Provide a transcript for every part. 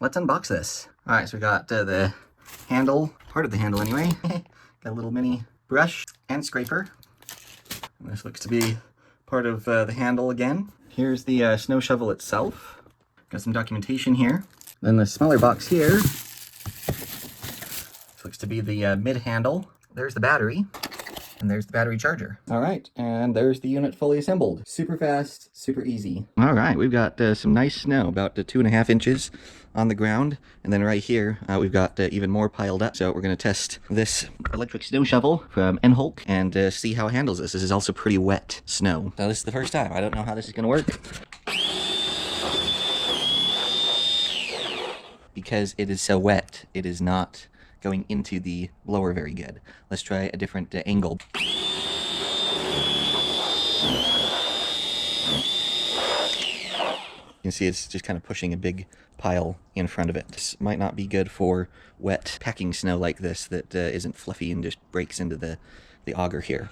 let's unbox this. All right, so we got the handle, part of the handle anyway. Got a little mini brush and scraper. And this looks to be part of the handle again. Here's the snow shovel itself. Got some documentation here. Then the smaller box here. This looks to be the mid handle. There's the battery. And there's the battery charger. All right, and there's the unit fully assembled. Super fast, super easy. All right, we've got some nice snow, about 2.5 inches on the ground. And then right here, we've got even more piled up. So we're gonna test this electric snow shovel from ENHULK and see how it handles this. This is also pretty wet snow. So this is the first time. I don't know how this is gonna work. Because it is so wet, it is not going into the blower very good. Let's try a different angle. You can see it's just kind of pushing a big pile in front of it. This might not be good for wet packing snow like this that isn't fluffy and just breaks into the auger here.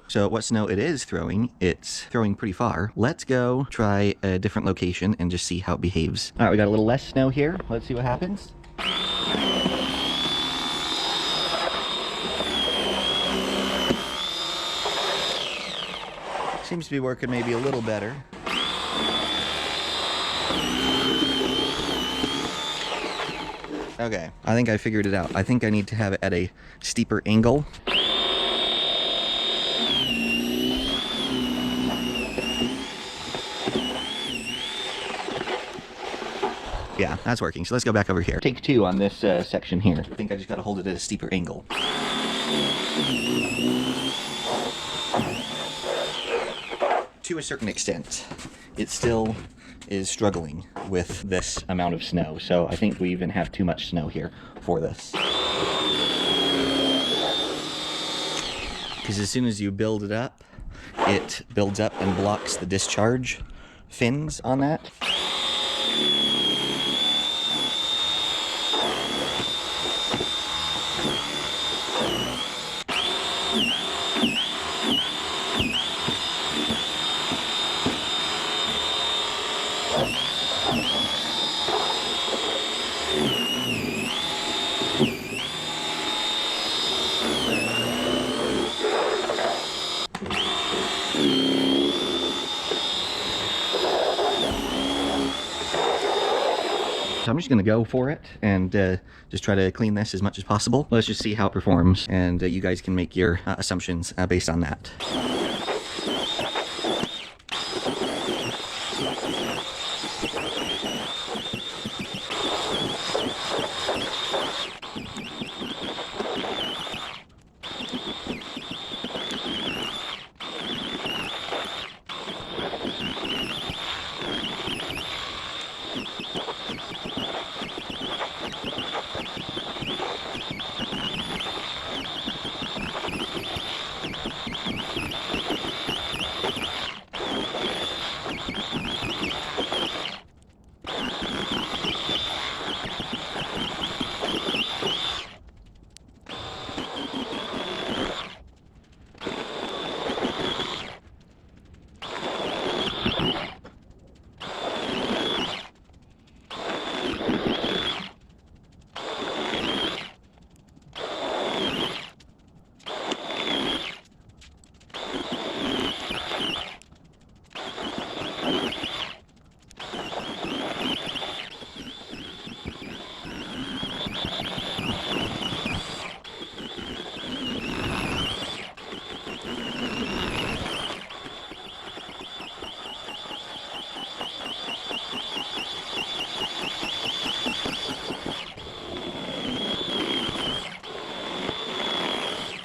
So what snow it is throwing, it's throwing pretty far. Let's go try a different location and just see how it behaves. All right, we got a little less snow here. Let's see what happens. Seems to be working maybe a little better. Okay, I think I figured it out. I think I need to have it at a steeper angle. Yeah, that's working. So let's go back over here. Take 2 on this section here. I think I just got to hold it at a steeper angle. To a certain extent, it still is struggling with this amount of snow. So I think we even have too much snow here for this. Because as soon as you build it up, it builds up and blocks the discharge fins on that. So I'm just going to go for it and just try to clean this as much as possible. Let's just see how it performs, and you guys can make your assumptions based on that.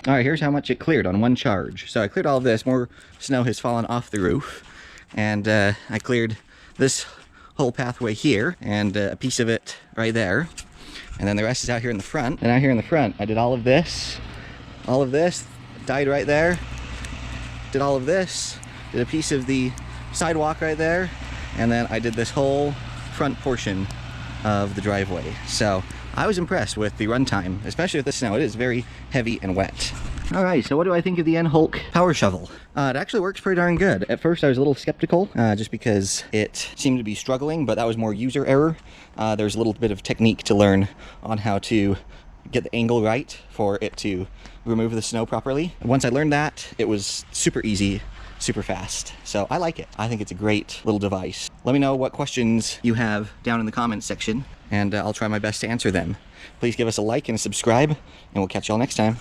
All right, here's how much it cleared on one charge. So I cleared all of this. More snow has fallen off the roof. And I cleared this whole pathway here and a piece of it right there. And then the rest is out here in the front. And out here in the front, I did all of this, died right there. Did all of this, did a piece of the sidewalk right there. And then I did this whole front portion of the driveway. So I was impressed with the runtime, especially with the snow. It is very heavy and wet. Alright, so what do I think of the ENHULK power shovel? It actually works pretty darn good. At first I was a little skeptical, just because it seemed to be struggling, but that was more user error. There's a little bit of technique to learn on how to get the angle right for it to remove the snow properly. Once I learned that, it was super easy, super fast. So I like it. I think it's a great little device. Let me know what questions you have down in the comments section, and I'll try my best to answer them. Please give us a like and a subscribe, and we'll catch y'all next time.